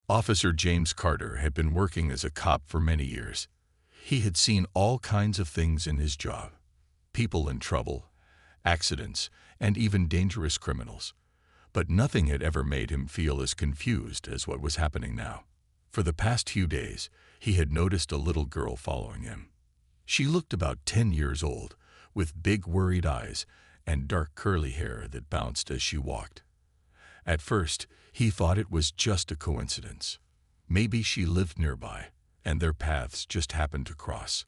Officer James Carter had been working as a cop for many years. He had seen all kinds of things in his job: people in trouble, accidents, and even dangerous criminals. But nothing had ever made him feel as confused as what was happening now. For the past few days, he had noticed a little girl following him. She looked about 10 years old, with big worried eyes and dark curly hair that bounced as she walked. At first, he thought it was just a coincidence. Maybe she lived nearby, and their paths just happened to cross.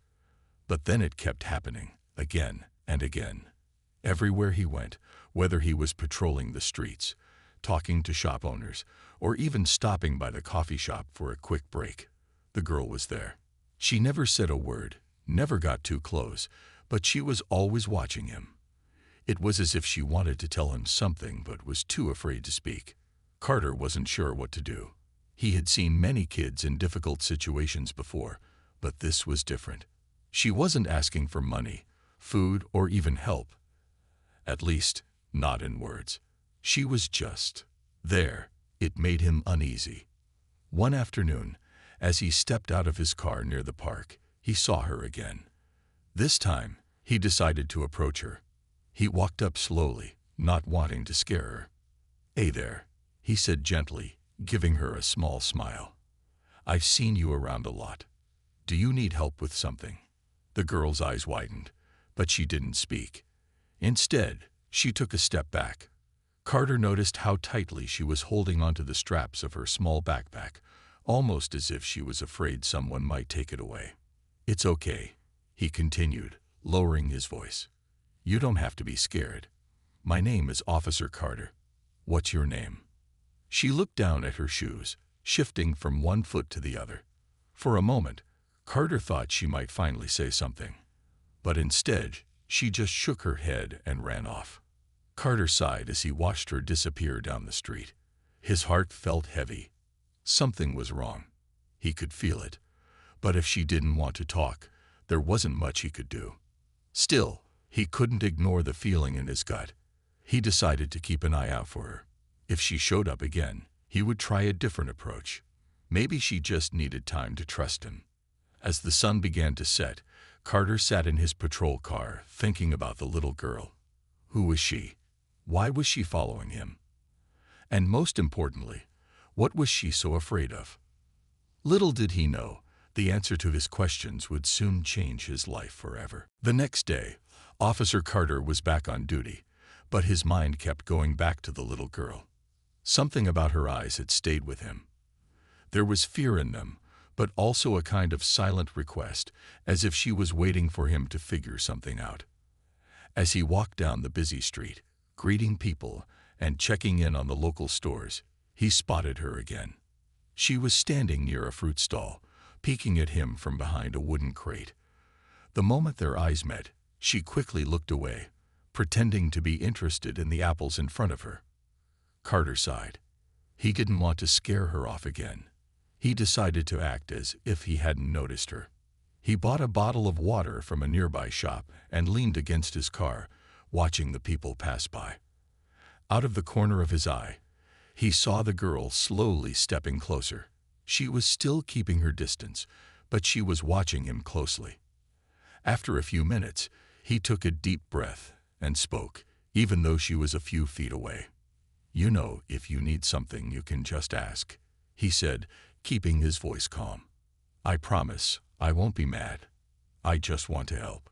But then it kept happening, again and again. Everywhere he went, whether he was patrolling the streets, talking to shop owners, or even stopping by the coffee shop for a quick break, the girl was there. She never said a word, never got too close, but she was always watching him. It was as if she wanted to tell him something but was too afraid to speak. Carter wasn't sure what to do. He had seen many kids in difficult situations before, but this was different. She wasn't asking for money, food, or even help. At least, not in words. She was just there. It made him uneasy. One afternoon, as he stepped out of his car near the park, he saw her again. This time, he decided to approach her. He walked up slowly, not wanting to scare her. "Hey there," he said gently, giving her a small smile. "I've seen you around a lot. Do you need help with something?" The girl's eyes widened, but she didn't speak. Instead, she took a step back. Carter noticed how tightly she was holding onto the straps of her small backpack, almost as if she was afraid someone might take it away. "It's okay," he continued, lowering his voice. "You don't have to be scared. My name is Officer Carter. What's your name?" She looked down at her shoes, shifting from one foot to the other. For a moment, Carter thought she might finally say something. But instead, she just shook her head and ran off. Carter sighed as he watched her disappear down the street. His heart felt heavy. Something was wrong. He could feel it. But if she didn't want to talk, there wasn't much he could do. Still, he couldn't ignore the feeling in his gut. He decided to keep an eye out for her. If she showed up again, he would try a different approach. Maybe she just needed time to trust him. As the sun began to set, Carter sat in his patrol car, thinking about the little girl. Who was she? Why was she following him? And most importantly, what was she so afraid of? Little did he know, the answer to his questions would soon change his life forever. The next day, Officer Carter was back on duty, but his mind kept going back to the little girl. Something about her eyes had stayed with him. There was fear in them, but also a kind of silent request, as if she was waiting for him to figure something out. As he walked down the busy street, greeting people and checking in on the local stores, he spotted her again. She was standing near a fruit stall, peeking at him from behind a wooden crate. The moment their eyes met, she quickly looked away, pretending to be interested in the apples in front of her. Carter sighed. He didn't want to scare her off again. He decided to act as if he hadn't noticed her. He bought a bottle of water from a nearby shop and leaned against his car, watching the people pass by. Out of the corner of his eye, he saw the girl slowly stepping closer. She was still keeping her distance, but she was watching him closely. After a few minutes, he took a deep breath and spoke, even though she was a few feet away. "You know, if you need something, you can just ask," he said, keeping his voice calm. "I promise, I won't be mad. I just want to help."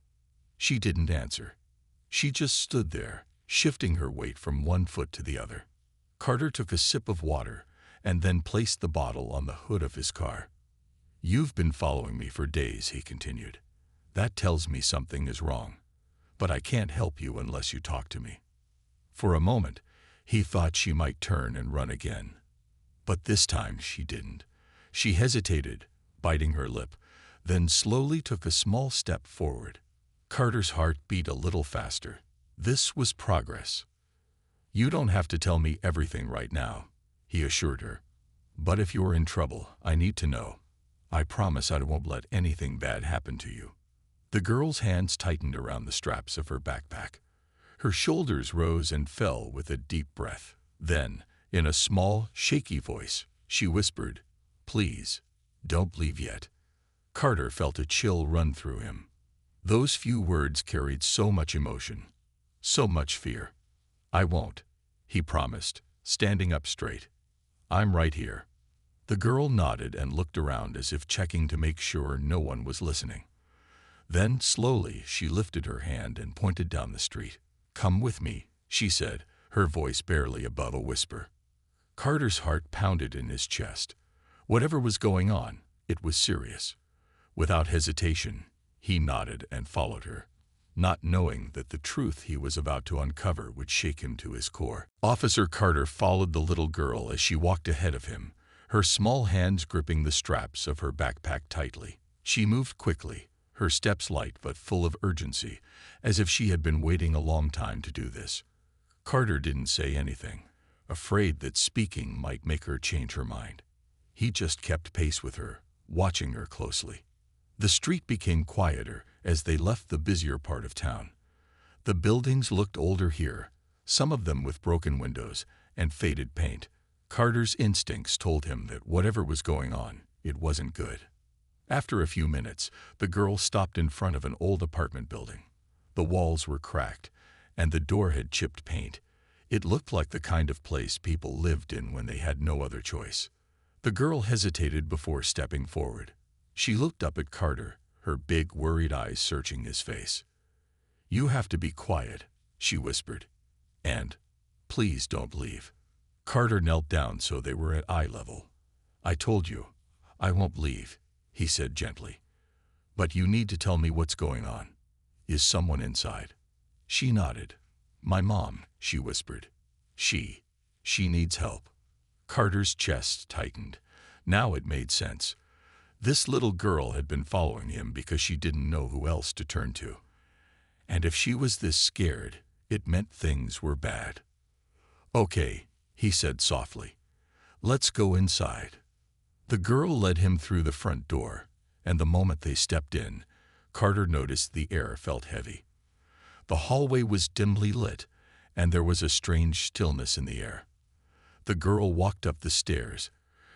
She didn't answer. She just stood there, shifting her weight from one foot to the other. Carter took a sip of water and then placed the bottle on the hood of his car. "You've been following me for days," he continued. "That tells me something is wrong. But I can't help you unless you talk to me." For a moment, he thought she might turn and run again. But this time she didn't. She hesitated, biting her lip, then slowly took a small step forward. Carter's heart beat a little faster. This was progress. "You don't have to tell me everything right now," he assured her. "But if you're in trouble, I need to know. I promise I won't let anything bad happen to you." The girl's hands tightened around the straps of her backpack. Her shoulders rose and fell with a deep breath. Then, in a small, shaky voice, she whispered, Please, don't leave yet." Carter felt a chill run through him. Those few words carried so much emotion, so much fear. "I won't," he promised, standing up straight. "I'm right here." The girl nodded and looked around as if checking to make sure no one was listening. Then, slowly, she lifted her hand and pointed down the street. "Come with me," she said, her voice barely above a whisper. Carter's heart pounded in his chest. Whatever was going on, it was serious. Without hesitation, he nodded and followed her, not knowing that the truth he was about to uncover would shake him to his core. Officer Carter followed the little girl as she walked ahead of him, her small hands gripping the straps of her backpack tightly. She moved quickly, her steps light but full of urgency, as if she had been waiting a long time to do this. Carter didn't say anything, afraid that speaking might make her change her mind. He just kept pace with her, watching her closely. The street became quieter as they left the busier part of town. The buildings looked older here, some of them with broken windows and faded paint. Carter's instincts told him that whatever was going on, it wasn't good. After a few minutes, the girl stopped in front of an old apartment building. The walls were cracked, and the door had chipped paint. It looked like the kind of place people lived in when they had no other choice. The girl hesitated before stepping forward. She looked up at Carter, her big, worried eyes searching his face. "You have to be quiet," she whispered. "And please don't leave." Carter knelt down so they were at eye level. "I told you, I won't leave," he said gently. "But you need to tell me what's going on. Is someone inside?" She nodded. "My mom," she whispered. She needs help." Carter's chest tightened. Now it made sense. This little girl had been following him because she didn't know who else to turn to. And if she was this scared, it meant things were bad. "Okay," he said softly. "Let's go inside." The girl led him through the front door, and the moment they stepped in, Carter noticed the air felt heavy. The hallway was dimly lit, and there was a strange stillness in the air. The girl walked up the stairs,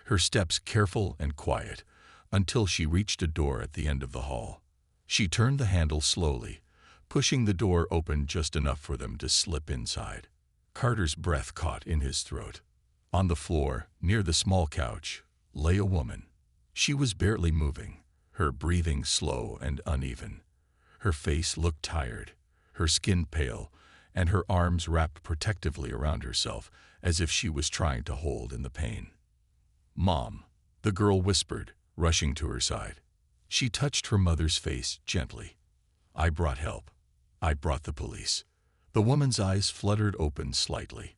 her steps careful and quiet, until she reached a door at the end of the hall. She turned the handle slowly, pushing the door open just enough for them to slip inside. Carter's breath caught in his throat. On the floor, near the small couch, lay a woman. She was barely moving, her breathing slow and uneven. Her face looked tired, her skin pale, and her arms wrapped protectively around herself as if she was trying to hold in the pain. "Mom," the girl whispered, rushing to her side. She touched her mother's face gently. "I brought help. I brought the police." The woman's eyes fluttered open slightly,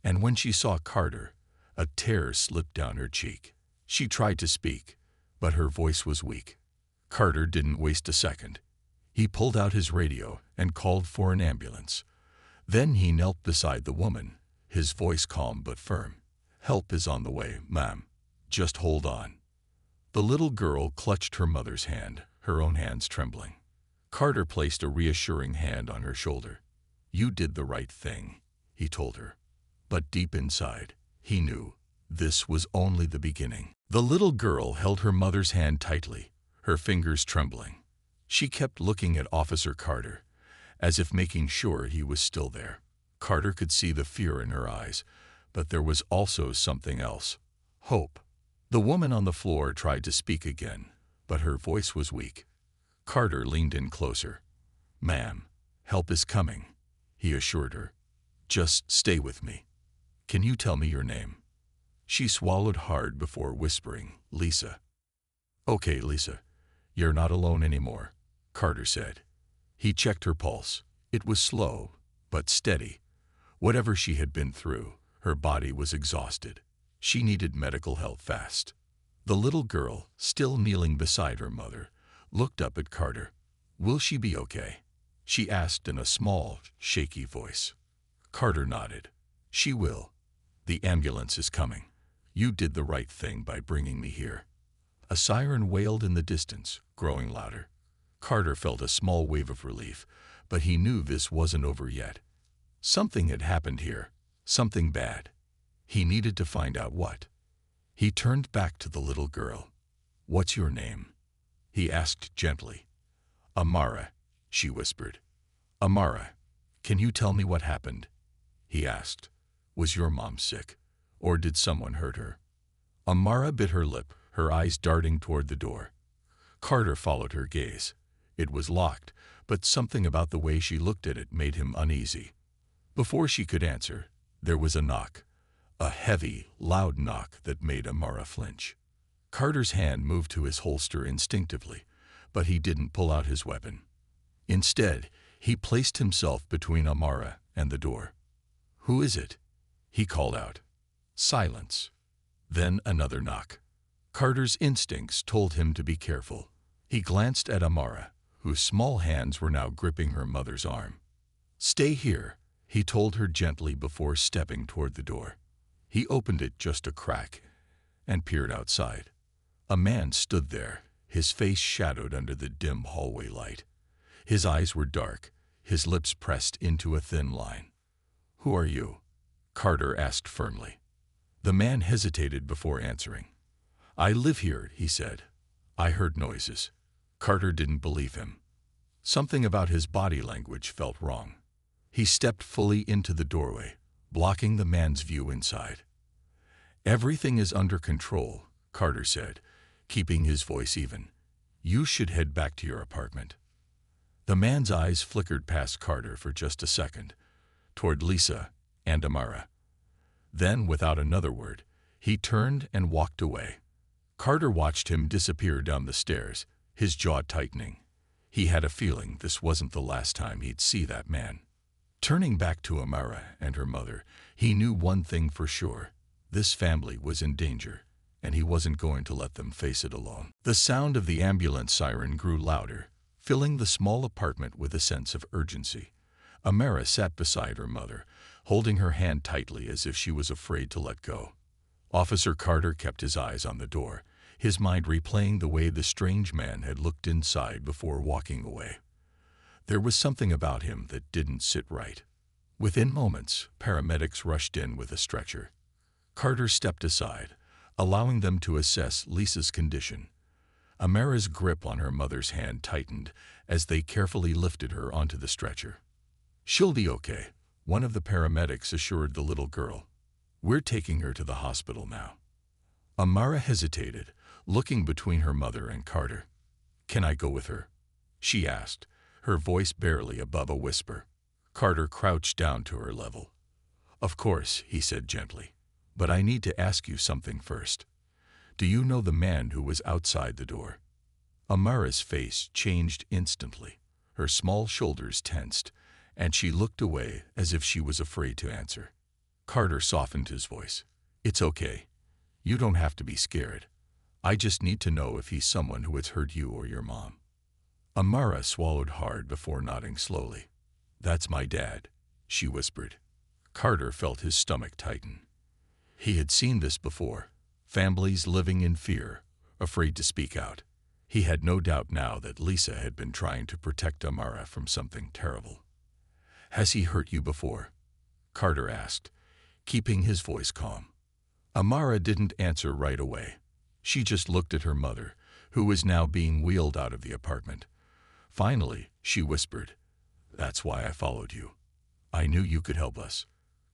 and when she saw Carter, a tear slipped down her cheek. She tried to speak, but her voice was weak. Carter didn't waste a second. He pulled out his radio and called for an ambulance. Then he knelt beside the woman, his voice calm but firm. "Help is on the way, ma'am. Just hold on." The little girl clutched her mother's hand, her own hands trembling. Carter placed a reassuring hand on her shoulder. "You did the right thing," he told her. But deep inside, he knew this was only the beginning. The little girl held her mother's hand tightly, her fingers trembling. She kept looking at Officer Carter, as if making sure he was still there. Carter could see the fear in her eyes, but there was also something else. Hope. The woman on the floor tried to speak again, but her voice was weak. Carter leaned in closer. "Ma'am, help is coming," he assured her. "Just stay with me. Can you tell me your name?" She swallowed hard before whispering, "Lisa." "Okay, Lisa, you're not alone anymore," Carter said. He checked her pulse. It was slow, but steady. Whatever she had been through, her body was exhausted. She needed medical help fast. The little girl, still kneeling beside her mother, looked up at Carter. "Will she be okay?" she asked in a small, shaky voice. Carter nodded. "She will. The ambulance is coming. You did the right thing by bringing me here." A siren wailed in the distance, growing louder. Carter felt a small wave of relief, but he knew this wasn't over yet. Something had happened here, something bad. He needed to find out what. He turned back to the little girl. "What's your name?" he asked gently. "Amara," she whispered. "Amara, can you tell me what happened?" he asked. "Was your mom sick, or did someone hurt her?" Amara bit her lip, her eyes darting toward the door. Carter followed her gaze. It was locked, but something about the way she looked at it made him uneasy. Before she could answer, there was a knock. A heavy, loud knock that made Amara flinch. Carter's hand moved to his holster instinctively, but he didn't pull out his weapon. Instead, he placed himself between Amara and the door. "Who is it?" he called out. Silence. Then another knock. Carter's instincts told him to be careful. He glanced at Amara, whose small hands were now gripping her mother's arm. "Stay here," he told her gently before stepping toward the door. He opened it just a crack and peered outside. A man stood there, his face shadowed under the dim hallway light. His eyes were dark, his lips pressed into a thin line. "Who are you?" Carter asked firmly. The man hesitated before answering. "I live here," he said. "I heard noises." Carter didn't believe him. Something about his body language felt wrong. He stepped fully into the doorway, blocking the man's view inside. "Everything is under control," Carter said, keeping his voice even. "You should head back to your apartment." The man's eyes flickered past Carter for just a second, toward Lisa and Amara. Then, without another word, he turned and walked away. Carter watched him disappear down the stairs, his jaw tightening. He had a feeling this wasn't the last time he'd see that man. Turning back to Amara and her mother, he knew one thing for sure. This family was in danger, and he wasn't going to let them face it alone. The sound of the ambulance siren grew louder, filling the small apartment with a sense of urgency. Amara sat beside her mother, holding her hand tightly as if she was afraid to let go. Officer Carter kept his eyes on the door, his mind replaying the way the strange man had looked inside before walking away. There was something about him that didn't sit right. Within moments, paramedics rushed in with a stretcher. Carter stepped aside, allowing them to assess Lisa's condition. Amara's grip on her mother's hand tightened as they carefully lifted her onto the stretcher. "She'll be okay," one of the paramedics assured the little girl. "We're taking her to the hospital now." Amara hesitated, looking between her mother and Carter. "Can I go with her?" she asked, her voice barely above a whisper. Carter crouched down to her level. "Of course," he said gently, "but I need to ask you something first. Do you know the man who was outside the door?" Amara's face changed instantly. Her small shoulders tensed, and she looked away as if she was afraid to answer. Carter softened his voice. "It's okay. You don't have to be scared. I just need to know if he's someone who has hurt you or your mom." Amara swallowed hard before nodding slowly. "That's my dad," she whispered. Carter felt his stomach tighten. He had seen this before. Families living in fear, afraid to speak out. He had no doubt now that Lisa had been trying to protect Amara from something terrible. "Has he hurt you before?" Carter asked, keeping his voice calm. Amara didn't answer right away. She just looked at her mother, who was now being wheeled out of the apartment. Finally, she whispered, "That's why I followed you. I knew you could help us."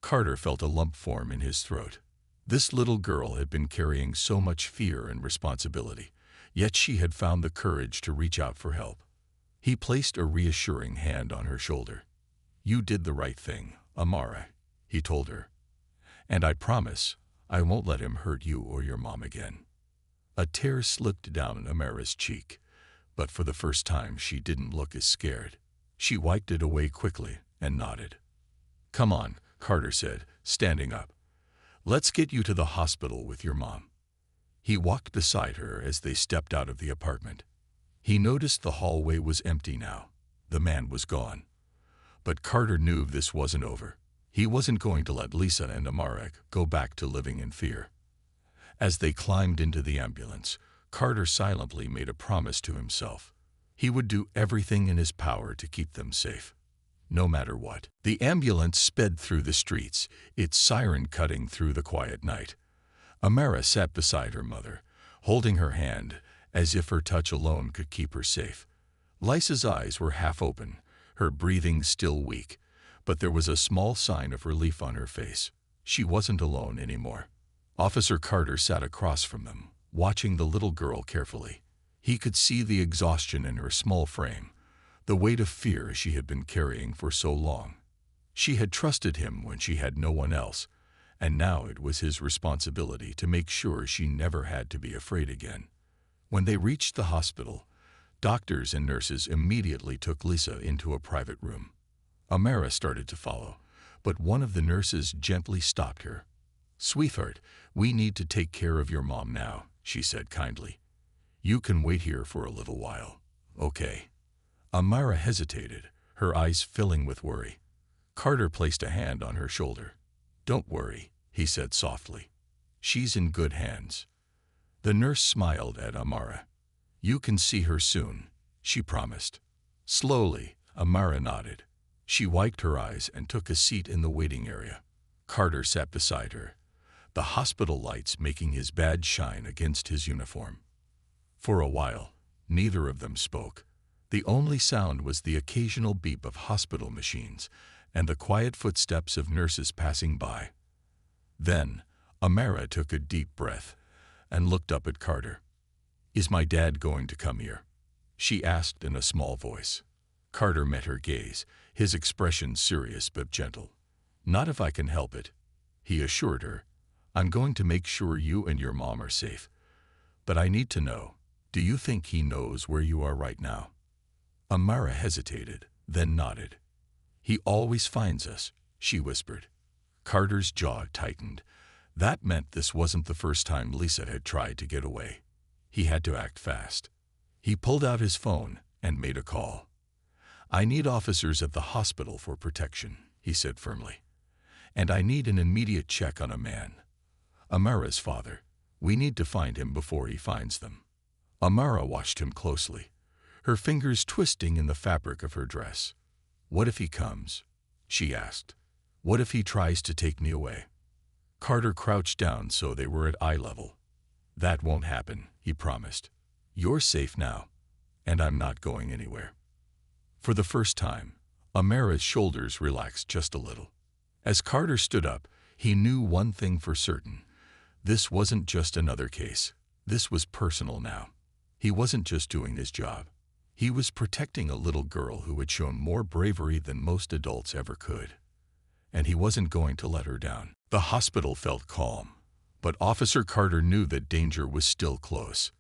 Carter felt a lump form in his throat. This little girl had been carrying so much fear and responsibility, yet she had found the courage to reach out for help. He placed a reassuring hand on her shoulder. "You did the right thing, Amara," he told her. "And I promise I won't let him hurt you or your mom again." A tear slipped down Amara's cheek, but for the first time she didn't look as scared. She wiped it away quickly and nodded. "Come on," Carter said, standing up. "Let's get you to the hospital with your mom." He walked beside her as they stepped out of the apartment. He noticed the hallway was empty now. The man was gone. But Carter knew this wasn't over. He wasn't going to let Lisa and Amara go back to living in fear. As they climbed into the ambulance, Carter silently made a promise to himself. He would do everything in his power to keep them safe, no matter what. The ambulance sped through the streets, its siren cutting through the quiet night. Amara sat beside her mother, holding her hand as if her touch alone could keep her safe. Lisa's eyes were half open, her breathing still weak, but there was a small sign of relief on her face. She wasn't alone anymore. Officer Carter sat across from them, watching the little girl carefully. He could see the exhaustion in her small frame, the weight of fear she had been carrying for so long. She had trusted him when she had no one else, and now it was his responsibility to make sure she never had to be afraid again. When they reached the hospital, doctors and nurses immediately took Lisa into a private room. Amara started to follow, but one of the nurses gently stopped her. "Sweetheart, we need to take care of your mom now," she said kindly. "You can wait here for a little while, okay?" Amara hesitated, her eyes filling with worry. Carter placed a hand on her shoulder. "Don't worry," he said softly. "She's in good hands." The nurse smiled at Amara. "You can see her soon," she promised. Slowly, Amara nodded. She wiped her eyes and took a seat in the waiting area. Carter sat beside her, the hospital lights making his badge shine against his uniform. For a while, neither of them spoke. The only sound was the occasional beep of hospital machines and the quiet footsteps of nurses passing by. Then, Amara took a deep breath and looked up at Carter. "Is my dad going to come here?" she asked in a small voice. Carter met her gaze, his expression serious but gentle. "Not if I can help it," he assured her. "I'm going to make sure you and your mom are safe. But I need to know, do you think he knows where you are right now?" Amara hesitated, then nodded. "He always finds us," she whispered. Carter's jaw tightened. That meant this wasn't the first time Lisa had tried to get away. He had to act fast. He pulled out his phone and made a call. "I need officers at the hospital for protection," he said firmly. "And I need an immediate check on a man. Amara's father. We need to find him before he finds them." Amara watched him closely, her fingers twisting in the fabric of her dress. "What if he comes?" she asked. "What if he tries to take me away?" Carter crouched down so they were at eye level. "That won't happen," he promised. "You're safe now, and I'm not going anywhere." For the first time, Amara's shoulders relaxed just a little. As Carter stood up, he knew one thing for certain. This wasn't just another case. This was personal now. He wasn't just doing his job. He was protecting a little girl who had shown more bravery than most adults ever could. And he wasn't going to let her down. The hospital felt calm, but Officer Carter knew that danger was still close.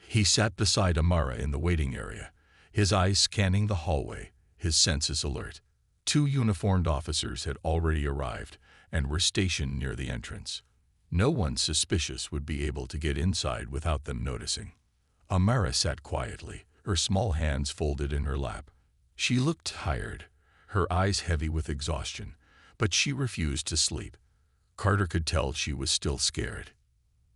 He sat beside Amara in the waiting area, his eyes scanning the hallway, his senses alert. 2 uniformed officers had already arrived and were stationed near the entrance. No one suspicious would be able to get inside without them noticing. Amara sat quietly, her small hands folded in her lap. She looked tired, her eyes heavy with exhaustion, but she refused to sleep. Carter could tell she was still scared.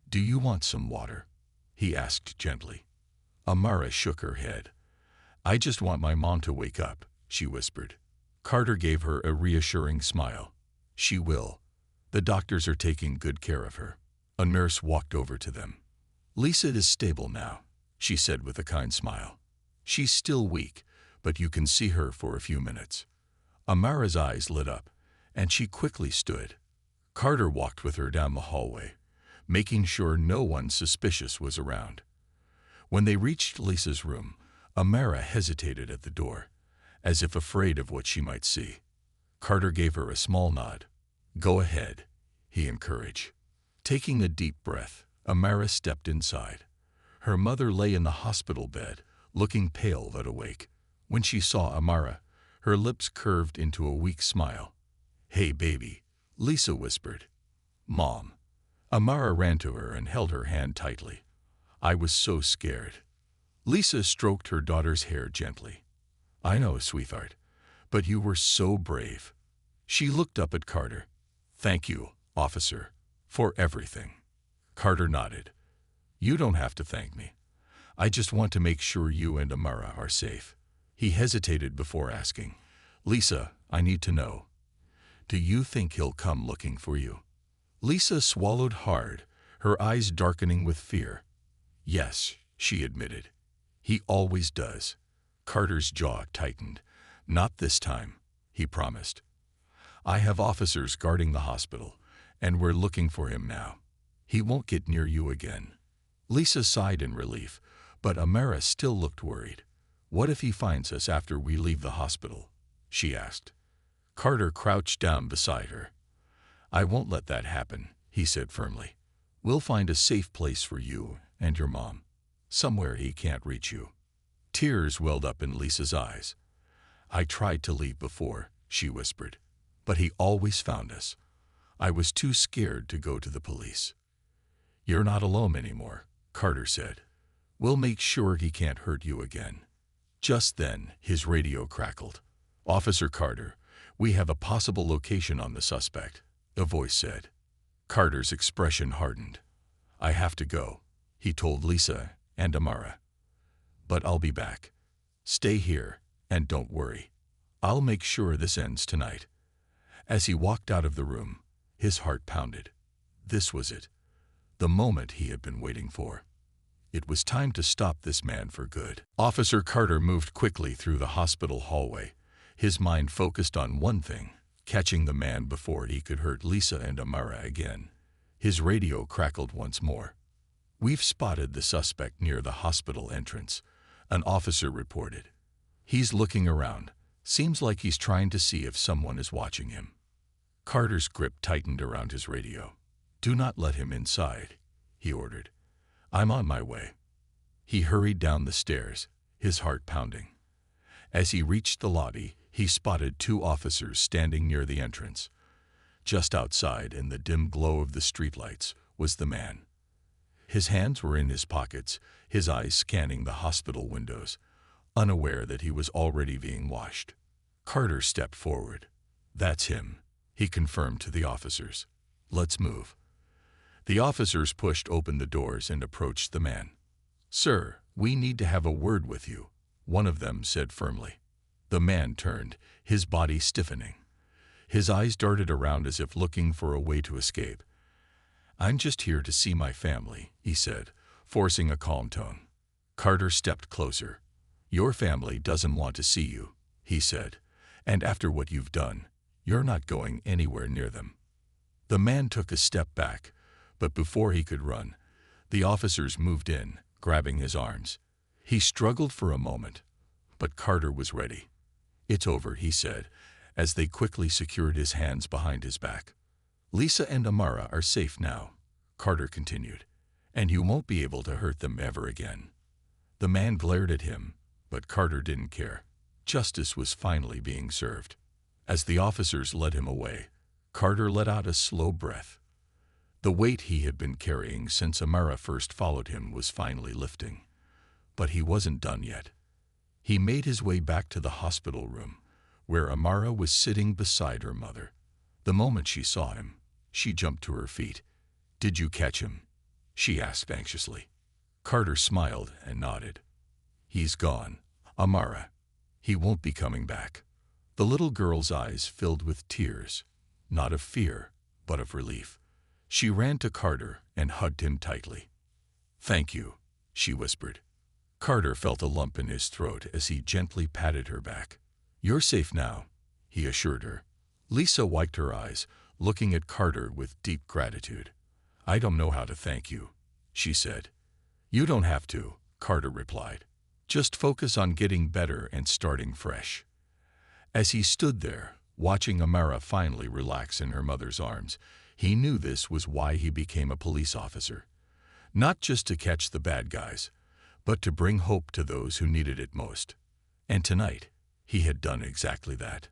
"Do you want some water?" he asked gently. Amara shook her head. "I just want my mom to wake up," she whispered. Carter gave her a reassuring smile. "She will. The doctors are taking good care of her." A nurse walked over to them. "Lisa is stable now," she said with a kind smile. "She's still weak, but you can see her for a few minutes." Amara's eyes lit up, and she quickly stood. Carter walked with her down the hallway, making sure no one suspicious was around. When they reached Lisa's room, Amara hesitated at the door, as if afraid of what she might see. Carter gave her a small nod. "Go ahead," he encouraged. Taking a deep breath, Amara stepped inside. Her mother lay in the hospital bed, looking pale but awake. When she saw Amara, her lips curved into a weak smile. "Hey, baby," Lisa whispered. "Mom." Amara ran to her and held her hand tightly. "I was so scared." Lisa stroked her daughter's hair gently. "I know, sweetheart, but you were so brave." She looked up at Carter. "Thank you, officer, for everything." Carter nodded. "You don't have to thank me. I just want to make sure you and Amara are safe." He hesitated before asking, "Lisa, I need to know. Do you think he'll come looking for you?" Lisa swallowed hard, her eyes darkening with fear. "Yes," she admitted. "He always does." Carter's jaw tightened. "Not this time," he promised. "I have officers guarding the hospital, and we're looking for him now. He won't get near you again." Lisa sighed in relief, but Amara still looked worried. "What if he finds us after we leave the hospital?" she asked. Carter crouched down beside her. "I won't let that happen," he said firmly. "We'll find a safe place for you and your mom, somewhere he can't reach you." Tears welled up in Lisa's eyes. "I tried to leave before," she whispered, "but he always found us. I was too scared to go to the police." "You're not alone anymore," Carter said. "We'll make sure he can't hurt you again." Just then, his radio crackled. "Officer Carter, we have a possible location on the suspect," a voice said. Carter's expression hardened. "I have to go," he told Lisa and Amara. "But I'll be back. Stay here, and don't worry. I'll make sure this ends tonight." As he walked out of the room, his heart pounded. This was it, the moment he had been waiting for. It was time to stop this man for good. Officer Carter moved quickly through the hospital hallway, his mind focused on one thing: catching the man before he could hurt Lisa and Amara again. His radio crackled once more. "We've spotted the suspect near the hospital entrance," an officer reported. "He's looking around. Seems like he's trying to see if someone is watching him." Carter's grip tightened around his radio. "Do not let him inside," he ordered. "I'm on my way." He hurried down the stairs, his heart pounding. As he reached the lobby, he spotted 2 officers standing near the entrance. Just outside, in the dim glow of the streetlights, was the man. His hands were in his pockets, his eyes scanning the hospital windows, unaware that he was already being watched. Carter stepped forward. "That's him," he confirmed to the officers. "Let's move." The officers pushed open the doors and approached the man. "Sir, we need to have a word with you," one of them said firmly. The man turned, his body stiffening. His eyes darted around as if looking for a way to escape. "I'm just here to see my family," he said, forcing a calm tone. Carter stepped closer. "Your family doesn't want to see you," he said, "and after what you've done, you're not going anywhere near them." The man took a step back, but before he could run, the officers moved in, grabbing his arms. He struggled for a moment, but Carter was ready. "It's over," he said, as they quickly secured his hands behind his back. "Lisa and Amara are safe now," Carter continued, "and you won't be able to hurt them ever again." The man glared at him, but Carter didn't care. Justice was finally being served. As the officers led him away, Carter let out a slow breath. The weight he had been carrying since Amara first followed him was finally lifting. But he wasn't done yet. He made his way back to the hospital room, where Amara was sitting beside her mother. The moment she saw him, she jumped to her feet. "Did you catch him?" she asked anxiously. Carter smiled and nodded. "He's gone, Amara. He won't be coming back." The little girl's eyes filled with tears, not of fear, but of relief. She ran to Carter and hugged him tightly. "Thank you," she whispered. Carter felt a lump in his throat as he gently patted her back. "You're safe now," he assured her. Lisa wiped her eyes, looking at Carter with deep gratitude. "I don't know how to thank you," she said. "You don't have to," Carter replied. "Just focus on getting better and starting fresh." As he stood there, watching Amara finally relax in her mother's arms, he knew this was why he became a police officer. Not just to catch the bad guys, but to bring hope to those who needed it most. And tonight, he had done exactly that.